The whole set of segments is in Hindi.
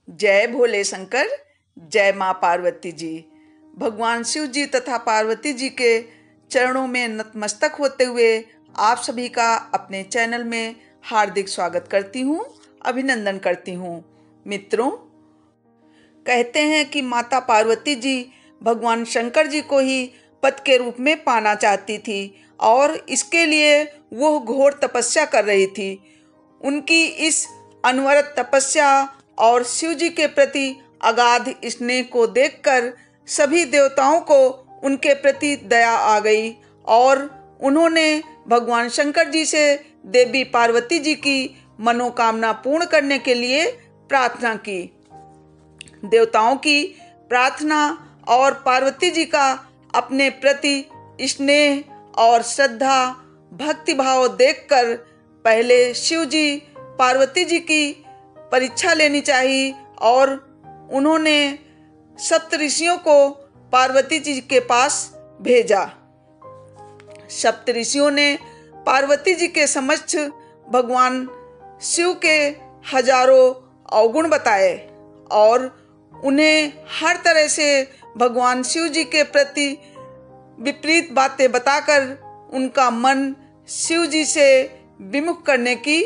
जय भोले शंकर, जय माँ पार्वती जी। भगवान शिव जी तथा पार्वती जी के चरणों में नतमस्तक होते हुए आप सभी का अपने चैनल में हार्दिक स्वागत करती हूँ, अभिनंदन करती हूँ। मित्रों, कहते हैं कि माता पार्वती जी भगवान शंकर जी को ही पति के रूप में पाना चाहती थी और इसके लिए वो घोर तपस्या कर रही थी। उनकी इस अनवरत तपस्या और शिव जी के प्रति अगाध स्नेह को देखकर सभी देवताओं को उनके प्रति दया आ गई और उन्होंने भगवान शंकर जी से देवी पार्वती जी की मनोकामना पूर्ण करने के लिए प्रार्थना की। देवताओं की प्रार्थना और पार्वती जी का अपने प्रति स्नेह और श्रद्धा भक्ति भाव देखकर पहले शिव जी पार्वती जी की परीक्षा लेनी चाहिए और उन्होंने सप्तऋषियों को पार्वती जी के पास भेजा। सप्तऋषियों ने पार्वती जी के समक्ष भगवान शिव के हजारों अवगुण बताए और उन्हें हर तरह से भगवान शिव जी के प्रति विपरीत बातें बताकर उनका मन शिव जी से विमुख करने की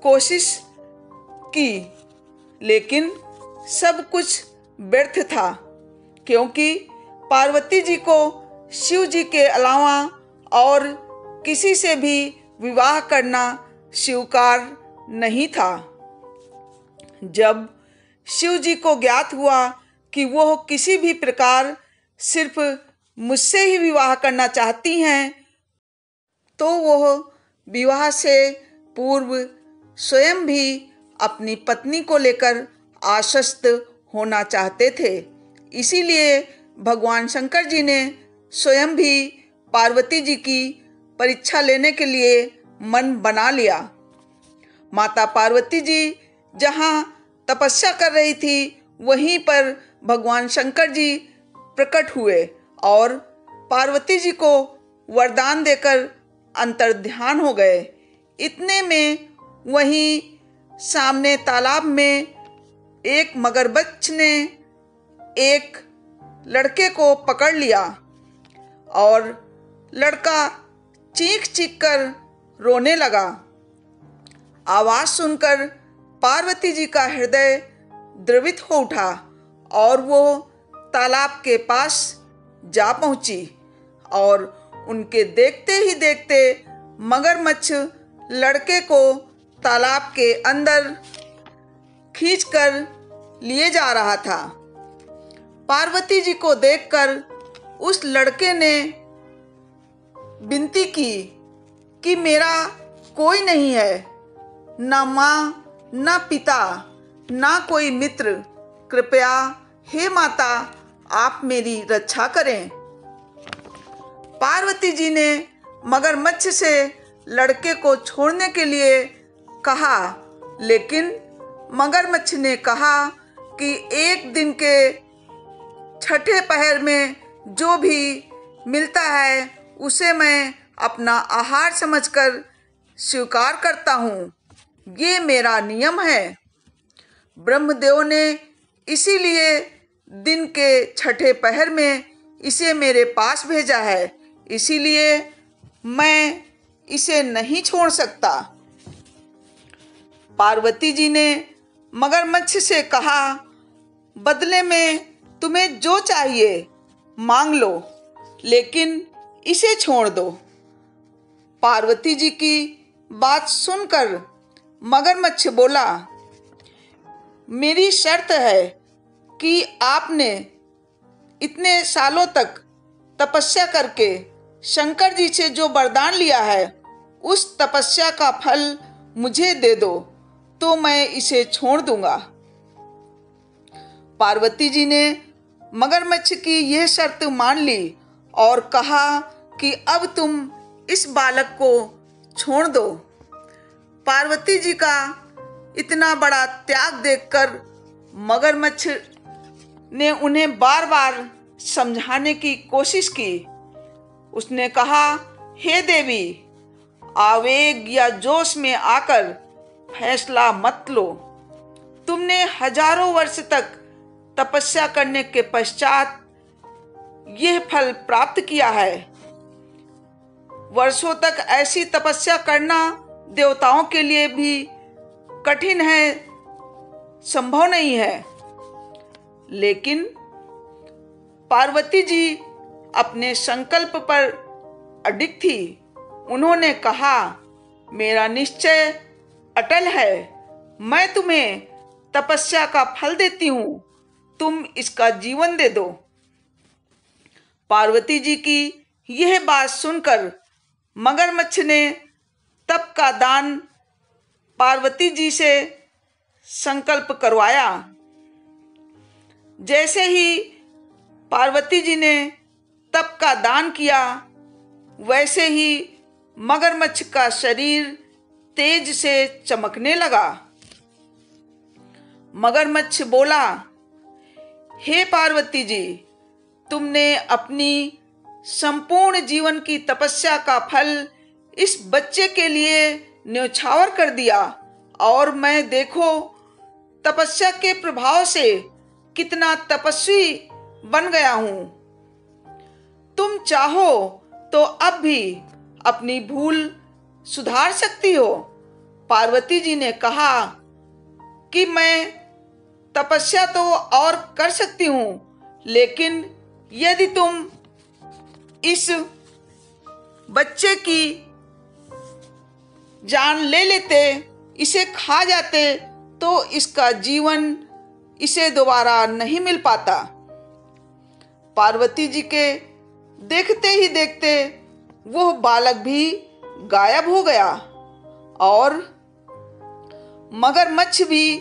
कोशिश की, लेकिन सब कुछ व्यर्थ था क्योंकि पार्वती जी को शिव जी के अलावा और किसी से भी विवाह करना स्वीकार नहीं था। जब शिव जी को ज्ञात हुआ कि वह किसी भी प्रकार सिर्फ मुझसे ही विवाह करना चाहती हैं, तो वह विवाह से पूर्व स्वयं भी अपनी पत्नी को लेकर आश्वस्त होना चाहते थे। इसीलिए भगवान शंकर जी ने स्वयं भी पार्वती जी की परीक्षा लेने के लिए मन बना लिया। माता पार्वती जी जहाँ तपस्या कर रही थी वहीं पर भगवान शंकर जी प्रकट हुए और पार्वती जी को वरदान देकर अंतर्ध्यान हो गए। इतने में वहीं सामने तालाब में एक मगरमच्छ ने एक लड़के को पकड़ लिया और लड़का चीख चीख कर रोने लगा। आवाज सुनकर पार्वती जी का हृदय द्रवित हो उठा और वो तालाब के पास जा पहुंची और उनके देखते ही देखते मगरमच्छ लड़के को तालाब के अंदर खींचकर लिए जा रहा था। पार्वती जी को देखकर उस लड़के ने विनती की कि मेरा कोई नहीं है, ना माँ ना पिता ना कोई मित्र, कृपया हे माता आप मेरी रक्षा करें। पार्वती जी ने मगरमच्छ से लड़के को छोड़ने के लिए कहा, लेकिन मगरमच्छ ने कहा कि एक दिन के छठे पहर में जो भी मिलता है उसे मैं अपना आहार समझकर स्वीकार करता हूँ, ये मेरा नियम है। ब्रह्मदेव ने इसीलिए दिन के छठे पहर में इसे मेरे पास भेजा है, इसीलिए मैं इसे नहीं छोड़ सकता। पार्वती जी ने मगरमच्छ से कहा, बदले में तुम्हें जो चाहिए मांग लो, लेकिन इसे छोड़ दो। पार्वती जी की बात सुनकर मगरमच्छ बोला, मेरी शर्त है कि आपने इतने सालों तक तपस्या करके शंकर जी से जो वरदान लिया है उस तपस्या का फल मुझे दे दो तो मैं इसे छोड़ दूंगा। पार्वती जी ने मगरमच्छ की यह शर्त मान ली और कहा कि अब तुम इस बालक को छोड़ दो। पार्वती जी का इतना बड़ा त्याग देखकर मगरमच्छ ने उन्हें बार बार समझाने की कोशिश की। उसने कहा, हे देवी, आवेग या जोश में आकर फैसला मत लो। तुमने हजारों वर्ष तक तपस्या करने के पश्चात यह फल प्राप्त किया है। वर्षों तक ऐसी तपस्या करना देवताओं के लिए भी कठिन है, संभव नहीं है। लेकिन पार्वती जी अपने संकल्प पर अडिग थी। उन्होंने कहा, मेरा निश्चय अटल है, मैं तुम्हें तपस्या का फल देती हूं, तुम इसका जीवन दे दो। पार्वती जी की यह बात सुनकर मगरमच्छ ने तप का दान पार्वती जी से संकल्प करवाया। जैसे ही पार्वती जी ने तप का दान किया, वैसे ही मगरमच्छ का शरीर तेज से चमकने लगा। मगरमच्छ बोला, हे पार्वती जी, तुमने अपनी संपूर्ण जीवन की तपस्या का फल इस बच्चे के लिए न्यौछावर कर दिया, और मैं देखो तपस्या के प्रभाव से कितना तपस्वी बन गया हूं। तुम चाहो तो अब भी अपनी भूल सुधार सकती हो। पार्वती जी ने कहा कि मैं तपस्या तो और कर सकती हूं, लेकिन यदि तुम इस बच्चे की जान ले लेते, इसे खा जाते, तो इसका जीवन इसे दोबारा नहीं मिल पाता। पार्वती जी के देखते ही देखते वो बालक भी गायब हो गया और मगरमच्छ भी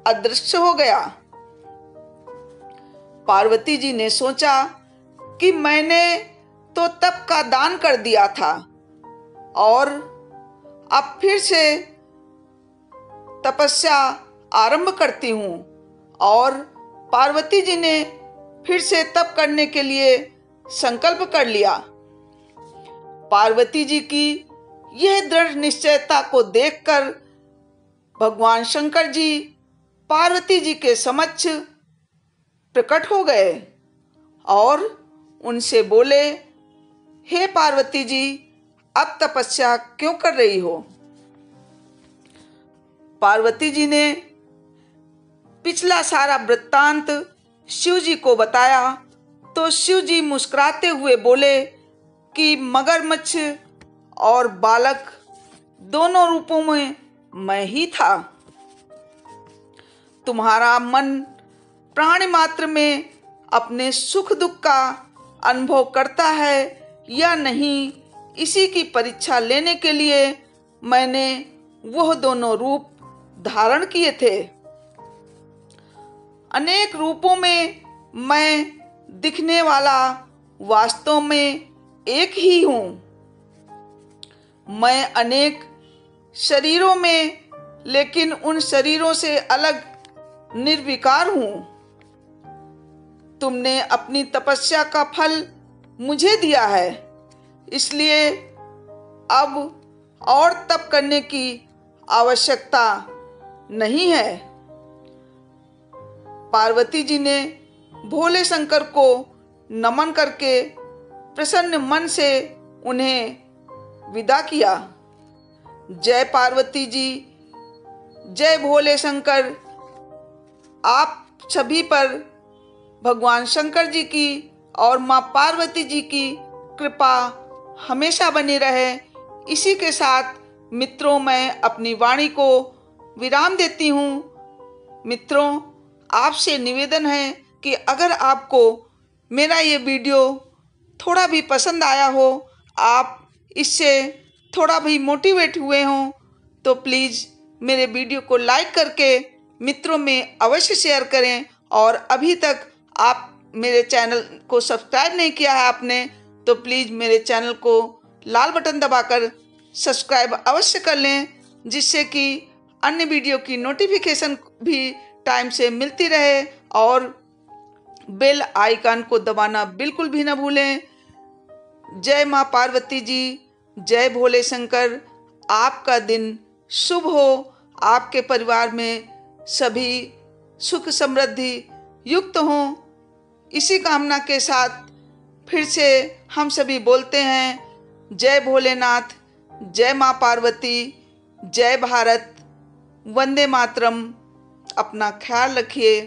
अदृश्य हो गया। पार्वती जी ने सोचा कि मैंने तो तप का दान कर दिया था और अब फिर से तपस्या आरंभ करती हूँ। और पार्वती जी ने फिर से तप करने के लिए संकल्प कर लिया। पार्वती जी की यह दृढ़ निश्चयता को देखकर भगवान शंकर जी पार्वती जी के समक्ष प्रकट हो गए और उनसे बोले, हे पार्वती जी, अब तपस्या क्यों कर रही हो? पार्वती जी ने पिछला सारा वृत्तांत शिव जी को बताया तो शिव जी मुस्कुराते हुए बोले कि मगरमच्छ और बालक दोनों रूपों में मैं ही था। तुम्हारा मन प्राणी मात्र में अपने सुख दुख का अनुभव करता है या नहीं, इसी की परीक्षा लेने के लिए मैंने वह दोनों रूप धारण किए थे। अनेक रूपों में मैं दिखने वाला वास्तव में एक ही हूँ। मैं अनेक शरीरों में, लेकिन उन शरीरों से अलग निर्विकार हूँ। तुमने अपनी तपस्या का फल मुझे दिया है, इसलिए अब और तप करने की आवश्यकता नहीं है। पार्वती जी ने भोले शंकर को नमन करके प्रसन्न मन से उन्हें विदा किया। जय पार्वती जी, जय भोले शंकर। आप सभी पर भगवान शंकर जी की और माँ पार्वती जी की कृपा हमेशा बनी रहे। इसी के साथ मित्रों, मैं अपनी वाणी को विराम देती हूँ। मित्रों, आपसे निवेदन है कि अगर आपको मेरा ये वीडियो थोड़ा भी पसंद आया हो, आप इससे थोड़ा भी मोटिवेट हुए हों, तो प्लीज़ मेरे वीडियो को लाइक करके मित्रों में अवश्य शेयर करें। और अभी तक आप मेरे चैनल को सब्सक्राइब नहीं किया है आपने, तो प्लीज़ मेरे चैनल को लाल बटन दबाकर सब्सक्राइब अवश्य कर लें, जिससे कि अन्य वीडियो की नोटिफिकेशन भी टाइम से मिलती रहे। और बेल आइकन को दबाना बिल्कुल भी न भूलें। जय माँ पार्वती जी, जय भोले शंकर। आपका दिन शुभ हो, आपके परिवार में सभी सुख समृद्धि युक्त हों। इसी कामना के साथ फिर से हम सभी बोलते हैं, जय भोलेनाथ, जय माँ पार्वती, जय भारत, वंदे मातरम। अपना ख्याल रखिए।